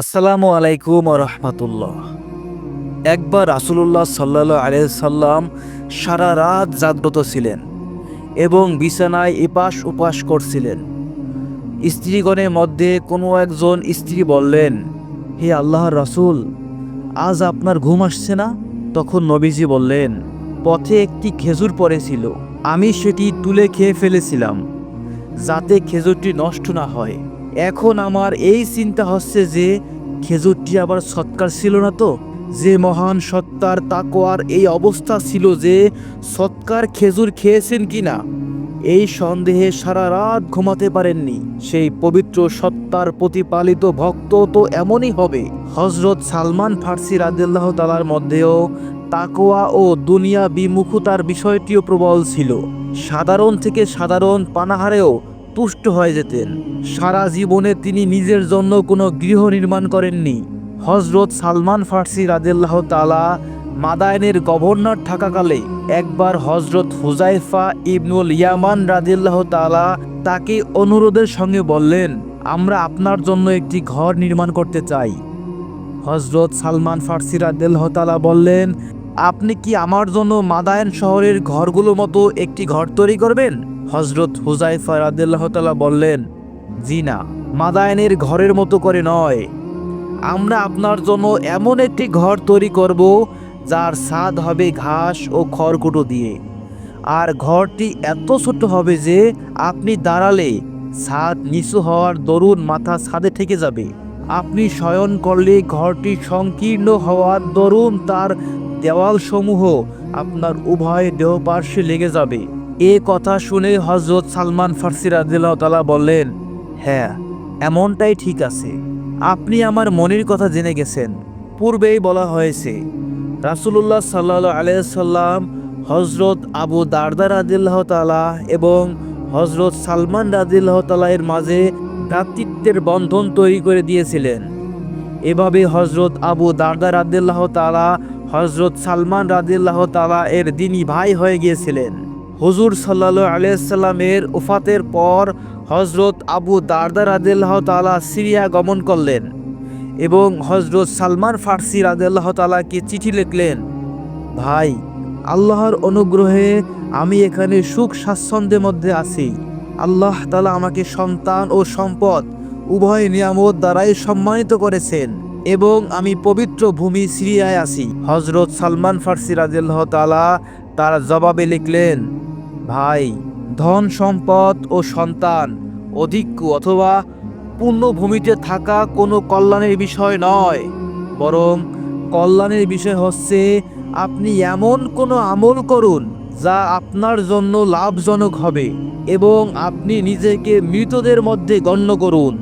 আসসালামু আলাইকুম রহমতুল্লাহ। একবার রাসূলুল্লাহ সাল্লাল্লাহু আলাইহি সাল্লাম সারা রাত জাগ্রত ছিলেন এবং বিছানায় এপাশ ওপাশ করছিলেন। স্ত্রীগণের মধ্যে কোনো একজন স্ত্রী বললেন, হে আল্লাহর রাসূল, আজ আপনার ঘুম আসছে না? তখন নবীজি বললেন, পথে একটি খেজুর পড়েছিল, আমি সেটি তুলে খেয়ে ফেলেছিলাম যাতে খেজুরটি নষ্ট না হয়। এখন আমার এই চিন্তা হচ্ছে যে খেজুরটি আবার সৎকার ছিল না তো? যে মহান সত্তার তাকওয়ার এই অবস্থা ছিল যে সৎকার খেজুর খেয়েছেন কিনা এই সন্দেহে সারা রাত ঘুমাতে পারেননি। সেই পবিত্র সত্তার প্রতিপালিত ভক্ত তো এমনই হবে। হযরত সালমান ফার্সি রাদিয়াল্লাহু তাআলার মধ্যেও তাকওয়া ও দুনিয়া বিমুখতার বিষয়টিও প্রবল ছিল। সাধারণ থেকে সাধারণ পানাহারেও তুষ্ট হয়ে যেতেন। সারা জীবনে তিনি নিজের জন্য কোনো গৃহ নির্মাণ করেননি। হযরত সালমান ফার্সি রাদিয়াল্লাহু তাআলা মাদায়েনের গভর্নর থাকাকালে একবার হযরত হুযায়ফা ইবনুল ইয়ামান রাদিয়াল্লাহু তাআলা তাকে অনুরোধের সঙ্গে বললেন, আমরা আপনার জন্য একটি ঘর নির্মাণ করতে চাই। হযরত সালমান ফার্সি রাদিয়াল্লাহু তাআলা বললেন, আপনি কি আমার জন্য মাদায়েন শহরের ঘরগুলোর মতো একটি ঘর তৈরি করবেন? হযরত হুযায়ফা রাদিয়াল্লাহু তাআলা বললেন, জি না, মাদায়েনের ঘরের মতো করে নয়। আমরা আপনার জন্য এমন একটি ঘর তৈরি করব যার ছাদ হবে ঘাস ও খড়কুটো দিয়ে, আর ঘরটি এত ছোট হবে যে আপনি দাঁড়ালে ছাদ নিচু হওয়ার দরুন মাথা ছাদে ঠেকে যাবে। আপনি শয়ন করলে ঘরটি সংকীর্ণ হওয়ার দরুন তার দেওয়ালসমূহ আপনার উভয় দেহপার্শ্বে লেগে যাবে। এ কথা শুনে হযরত সালমান ফার্সি রাদিয়াল্লাহু তাআলা বললেন, হ্যাঁ, এমনটাই ঠিক আছে। আপনি আমার মনের কথা জেনে গেছেন। পূর্বেই বলা হয়েছে রাসূলুল্লাহ সাল্লাল্লাহু আলাইহি সাল্লাম হযরত আবু দারদা রাদিয়াল্লাহু তাআলা এবং হযরত সালমান রাদিয়াল্লাহু তাআলা এর মাঝে ভ্রাতৃত্বের বন্ধন তৈরি করে দিয়েছিলেন। এভাবে হযরত আবু দারদা রাদিয়াল্লাহু তাআলা হযরত সালমান রাদিয়াল্লাহু তাআলা এর দ্বিনী ভাই হয়ে গিয়েছিলেন। হুজুর সাল্লাল্লাহু আলাইহি সাল্লামের ওফাতের পর হযরত আবু দারদা রাদিয়াল্লাহু তাআলা সিরিয়া গমন করলেন এবং হযরত সালমান ফার্সি রাদিয়াল্লাহু তাআলাকে চিঠি লিখলেন, ভাই, আল্লাহর অনুগ্রহে আমি এখানে সুখ স্বাচ্ছন্দ্যের মধ্যে আছি। আল্লাহ তাআলা আমাকে সন্তান ও সম্পদ উভয় নিয়ামত দ্বারাই সম্মানিত করেছেন এবং আমি পবিত্র ভূমি সিরিয়ায় আছি। হযরত সালমান ফার্সি রাদিয়াল্লাহু তাআলা তার জবাবে লিখলেন, ভাই, ধন সম্পদ ও সন্তান অধিক্য অথবা পূর্ণভূমিতে থাকা কোনো কল্যাণের বিষয় নয়, বরং কল্যাণের বিষয় হচ্ছে আপনি এমন কোনো আমল করুন যা আপনার জন্য লাভজনক হবে এবং আপনি নিজেকে মৃতদের মধ্যে গণ্য করুন।